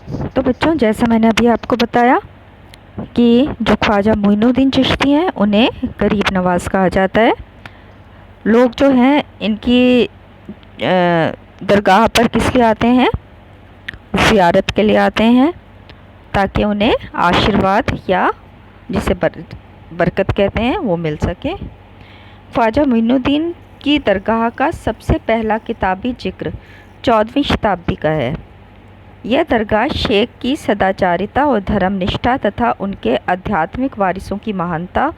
तो बच्चों, जैसा मैंने अभी आपको बताया कि जो ख्वाजा मोइनुद्दीन चिश्ती हैं उन्हें गरीब नवाज कहा जाता है। लोग जो हैं इनकी दरगाह पर किस लिए आते हैं? ज़ियारत के लिए आते हैं, ताकि उन्हें आशीर्वाद या जिसे बरकत कहते हैं वो मिल सके। ख्वाजा मोइनुद्दीन की दरगाह का सबसे पहला किताबी जिक्र 14वीं शताब्दी का है। यह दरगाह शेख की सदाचारिता और धर्मनिष्ठा तथा उनके आध्यात्मिक वारिसों की महानता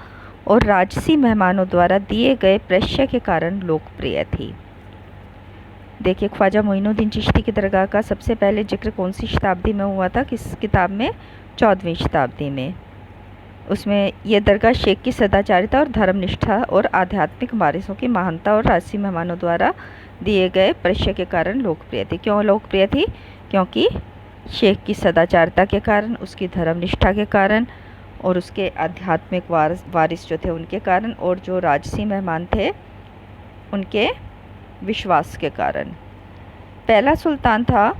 और राजसी मेहमानों द्वारा दिए गए प्रश्य के कारण लोकप्रिय थी। देखिए, ख्वाजा मोइनुद्दीन चिश्ती की दरगाह का सबसे पहले जिक्र कौन सी शताब्दी में हुआ था? किस किताब में? 14वीं शताब्दी में। उसमें यह दरगाह शेख की सदाचारिता और धर्मनिष्ठा और आध्यात्मिक वारिसों की महानता और राजसी मेहमानों द्वारा दिए गए प्रश्य के कारण लोकप्रिय थी। क्यों लोकप्रिय थी? क्योंकि शेख की सदाचारता के कारण, उसकी धर्मनिष्ठा के कारण और उसके आध्यात्मिक वारिस जो थे उनके कारण, और जो राजसी मेहमान थे उनके विश्वास के कारण। पहला सुल्तान था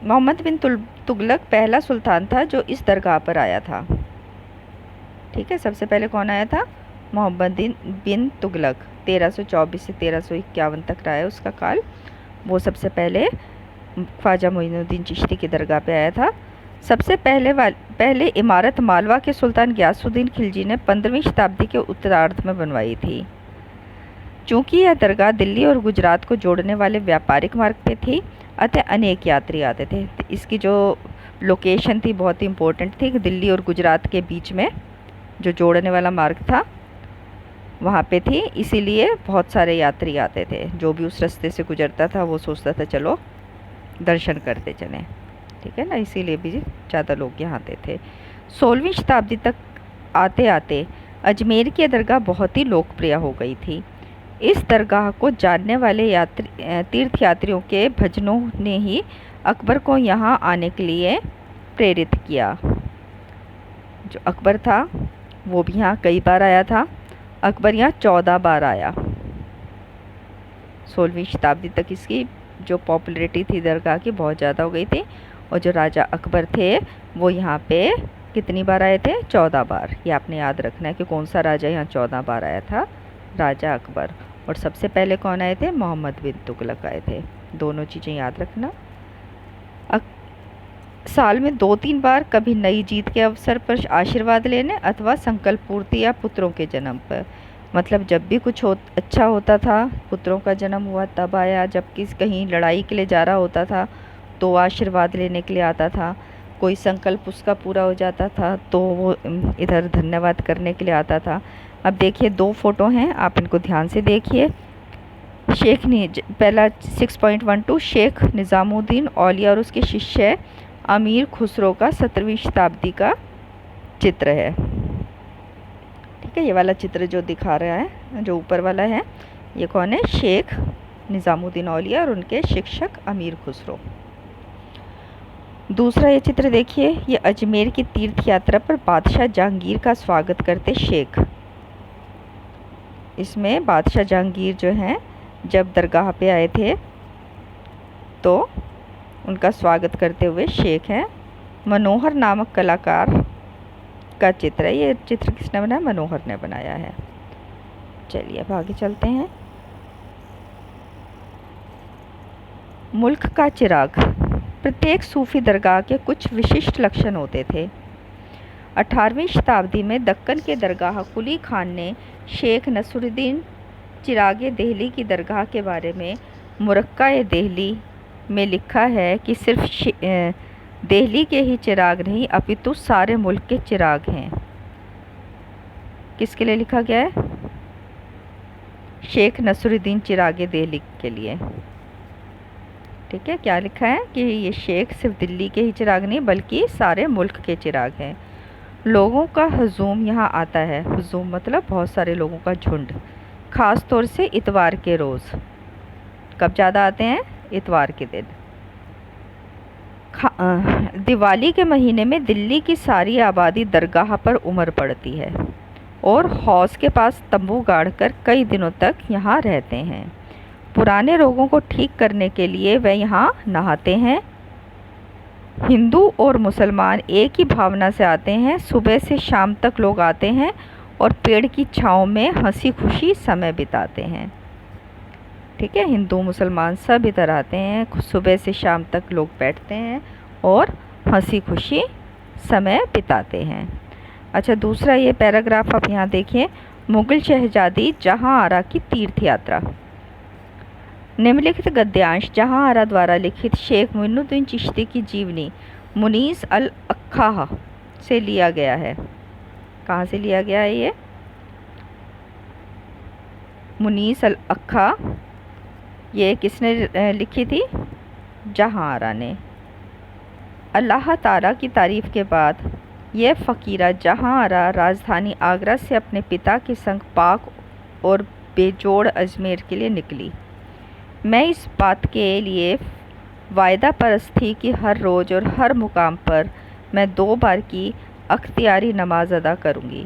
मोहम्मद बिन तुगलक। पहला सुल्तान था जो इस दरगाह पर आया था। ठीक है, सबसे पहले कौन आया था? मोहम्मद बिन तुगलक। 1324 से 1351 तक रहा है उसका काल। वो सबसे पहले ख्वाजा मोइनुद्दीन चिश्ती की दरगाह पे आया था। सबसे पहले इमारत मालवा के सुल्तान गियासुद्दीन खिलजी ने 15वीं शताब्दी के उत्तरार्ध में बनवाई थी। चूँकि यह दरगाह दिल्ली और गुजरात को जोड़ने वाले व्यापारिक मार्ग पे थी, अतः अनेक यात्री आते थे। इसकी जो लोकेशन थी बहुत ही इम्पोर्टेंट थी कि दिल्ली और गुजरात के बीच में जो जोड़ने वाला मार्ग था वहाँ पे थी, इसीलिए बहुत सारे यात्री आते थे। जो भी उस रास्ते से गुजरता था वो सोचता था चलो दर्शन करते चलें। ठीक है ना, इसीलिए भी ज़्यादा लोग यहाँ आते थे। 16वीं शताब्दी तक आते आते अजमेर की दरगाह बहुत ही लोकप्रिय हो गई थी। इस दरगाह को जानने वाले तीर्थयात्रियों के भजनों ने ही अकबर को यहाँ आने के लिए प्रेरित किया। जो अकबर था वो भी यहाँ कई बार आया था। अकबर यहाँ 14 बार आया। 16वीं शताब्दी तक इसकी जो पॉपुलैरिटी थी दरगाह की बहुत ज़्यादा हो गई थी। और जो राजा अकबर थे वो यहाँ पे कितनी बार आए थे? 14 बार। ये आपने याद रखना है कि कौन सा राजा यहाँ 14 बार आया था? राजा अकबर। और सबसे पहले कौन आए थे? मोहम्मद बिन तुगलक आए थे। दोनों चीज़ें याद रखना। साल में 2-3 बार, कभी नई जीत के अवसर पर आशीर्वाद लेने अथवा संकल्प पूर्ति या पुत्रों के जन्म पर। मतलब जब भी कुछ अच्छा होता था, पुत्रों का जन्म हुआ तब आया। जब कहीं लड़ाई के लिए जा रहा होता था तो आशीर्वाद लेने के लिए आता था। कोई संकल्प उसका पूरा हो जाता था तो वो इधर धन्यवाद करने के लिए आता था। अब देखिए 2 फ़ोटो हैं, आप इनको ध्यान से देखिए। पहला 6.12 शेख निज़ामुद्दीन औलिया और उसके शिष्य अमीर खुसरो का 17वीं शताब्दी का चित्र है। ठीक है, ये वाला चित्र जो दिखा रहा है, जो ऊपर वाला है, ये कौन है? शेख निज़ामुद्दीन औलिया और उनके शिक्षक अमीर खुसरो। दूसरा ये चित्र देखिए, ये अजमेर की तीर्थ यात्रा पर बादशाह जहांगीर का स्वागत करते शेख। इसमें बादशाह जहांगीर जो हैं जब दरगाह पे आए थे तो उनका स्वागत करते हुए शेख हैं। मनोहर नामक कलाकार का चित्र है। ये चित्र किसने बनाया? मनोहर ने बनाया है। चलिए अब आगे चलते हैं। मुल्क का चिराग। प्रत्येक सूफी दरगाह के कुछ विशिष्ट लक्षण होते थे। 18वीं शताब्दी में दक्कन के दरगाह कुली खान ने शेख नसरुद्दीन चिरागे देहली की दरगाह के बारे में मुरक्का-ए देहली में लिखा है कि सिर्फ देहली के ही चिराग नहीं अपितु सारे मुल्क के चिराग हैं। किसके लिए लिखा गया है? शेख नसरुद्दीन चिरागे देहली के लिए। ठीक है, क्या लिखा है कि ये शेख सिर्फ दिल्ली के ही चिराग नहीं बल्कि सारे मुल्क के चिराग हैं। लोगों का हजूम यहाँ आता है। हजूम मतलब बहुत सारे लोगों का झुंड, ख़ास तौर से इतवार के रोज़। कब ज़्यादा आते हैं? इतवार के दिन। दिवाली के महीने में दिल्ली की सारी आबादी दरगाह पर उमड़ पड़ती है और हौज के पास तंबू गाड़कर कई दिनों तक यहाँ रहते हैं। पुराने रोगों को ठीक करने के लिए वे यहाँ नहाते हैं हिंदू और मुसलमान एक ही भावना से आते हैं। सुबह से शाम तक लोग आते हैं और पेड़ की छाँव में हंसी खुशी समय बिताते हैं। ठीक है, हिंदू मुसलमान सब इधर आते हैं, सुबह से शाम तक लोग बैठते हैं और हंसी खुशी समय बिताते हैं। अच्छा, दूसरा ये पैराग्राफ आप यहाँ देखिए, मुग़ल शहज़ादी जहाँ आरा की तीर्थ यात्रा। निम्नलिखित गद्यांश जहाँ आरा द्वारा लिखित शेख मोइनुद्दीन चिश्ती की जीवनी मुनीस अल अक्खा से लिया गया है। कहाँ से लिया गया है ये? मुनीस अल अक्खा, ये किसने लिखी थी? जहाँ आरा ने। अल्लाह ताला की तारीफ़ के बाद यह फ़कीरा जहाँ आरा राजधानी आगरा से अपने पिता के संग पाक और बेजोड़ अजमेर के लिए निकली। मैं इस बात के लिए वायदा परस्त थी कि हर रोज़ और हर मुकाम पर मैं 2 बार की अख्तियारी नमाज अदा करूँगी।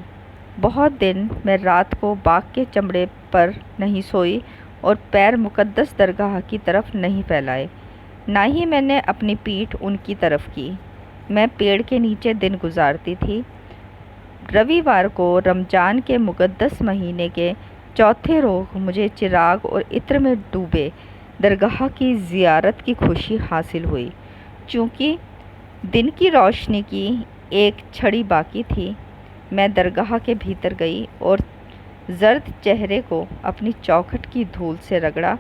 बहुत दिन मैं रात को बाग के चमड़े पर नहीं सोई और पैर मुक़द्दस दरगाह की तरफ नहीं फैलाए, ना ही मैंने अपनी पीठ उनकी तरफ की। मैं पेड़ के नीचे दिन गुजारती थी। रविवार को रमज़ान के मुक़द्दस महीने के चौथे रोज़ मुझे चिराग और इत्र में डूबे दरगाह की ज़ियारत की खुशी हासिल हुई। चूँकि दिन की रोशनी की एक छड़ी बाकी थी, मैं दरगाह के भीतर गई और जर्द चेहरे को अपनी चौखट की धूल से रगड़ा।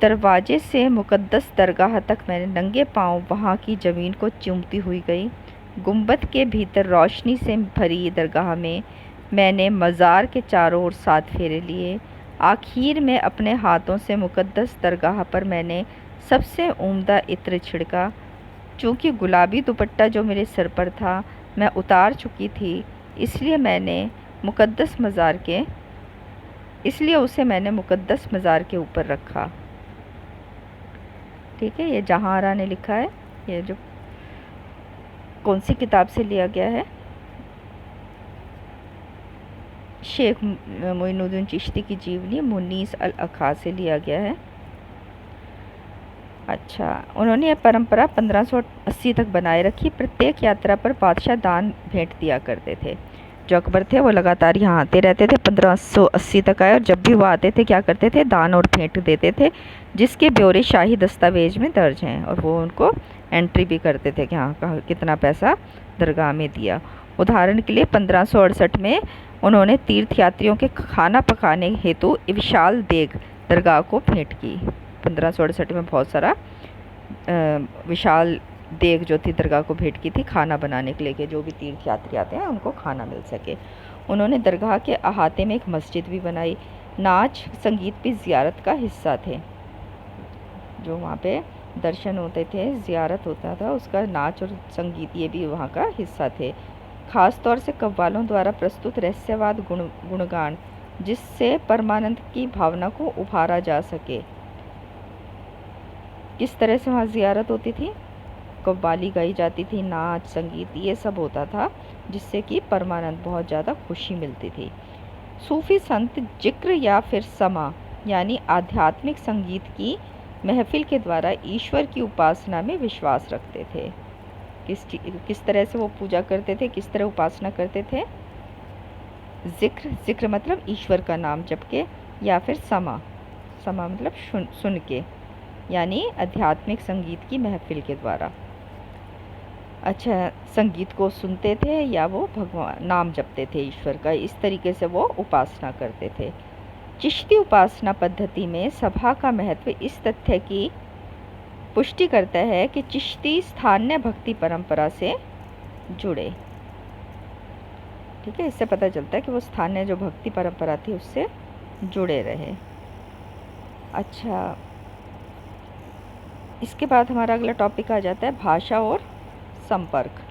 दरवाजे से मुक़द्दस दरगाह तक मैंने नंगे पाँव वहाँ की ज़मीन को चूमती हुई गई। गुंबद के भीतर रोशनी से भरी दरगाह में मैंने मज़ार के चारों ओर 7 फेरे लिए। आखिर में अपने हाथों से मुक़द्दस दरगाह पर मैंने सबसे उम्दा इत्र छिड़का। चूँकि गुलाबी दुपट्टा जो मेरे सर पर था मैं उतार चुकी थी, इसलिए उसे मैंने मुक़द्दस मज़ार के ऊपर रखा। ठीक है, ये जहाँ आरा ने लिखा है। ये जो कौन सी किताब से लिया गया है? शेख मोइनुद्दीन चिश्ती की जीवनी मुनीस अल अक्खा से लिया गया है। अच्छा, उन्होंने यह परंपरा 1580 तक बनाए रखी। प्रत्येक यात्रा पर बादशाह दान भेंट दिया करते थे। जो अकबर थे वो लगातार यहाँ आते रहते थे, 1580 तक आए, और जब भी वो आते थे क्या करते थे? दान और भेंट देते थे, जिसके ब्यौरे शाही दस्तावेज में दर्ज हैं, और वो उनको एंट्री भी करते थे कि हाँ कितना पैसा दरगाह में दिया। उदाहरण के लिए 1568 में उन्होंने तीर्थयात्रियों के खाना पकाने हेतु विशाल देग दरगाह को भेंट की। 1568 में बहुत सारा विशाल देग जो थी दरगाह को भेंट की थी, खाना बनाने के लिए कि जो भी तीर्थयात्री आते हैं उनको खाना मिल सके। उन्होंने दरगाह के अहाते में एक मस्जिद भी बनाई। नाच संगीत भी ज़ियारत का हिस्सा थे। जो वहाँ पे दर्शन होते थे, ज़ियारत होता था, उसका नाच और संगीत ये भी वहाँ का हिस्सा थे। ख़ास तौर से कव्वालों द्वारा प्रस्तुत रहस्यवाद गुणगान, जिससे परमानंद की भावना को उभारा जा सके। किस तरह से वहाँ ज़ियारत होती थी? कव्वाली गाई जाती थी, नाच संगीत ये सब होता था, जिससे कि परमानंद बहुत ज़्यादा खुशी मिलती थी। सूफ़ी संत जिक्र या फिर समा यानी आध्यात्मिक संगीत की महफिल के द्वारा ईश्वर की उपासना में विश्वास रखते थे। किस तरह से वो पूजा करते थे, किस तरह उपासना करते थे? जिक्र मतलब ईश्वर का नाम जप के, या फिर समा मतलब सुन के, यानी आध्यात्मिक संगीत की महफिल के द्वारा। अच्छा, संगीत को सुनते थे या वो भगवान नाम जपते थे ईश्वर का, इस तरीके से वो उपासना करते थे। चिश्ती उपासना पद्धति में सभा का महत्व इस तथ्य की पुष्टि करता है कि चिश्ती स्थानीय भक्ति परंपरा से जुड़े। ठीक है, इससे पता चलता है कि वो स्थानीय जो भक्ति परंपरा थी उससे जुड़े रहे। अच्छा, इसके बाद हमारा अगला टॉपिक आ जाता है भाषा और संपर्क।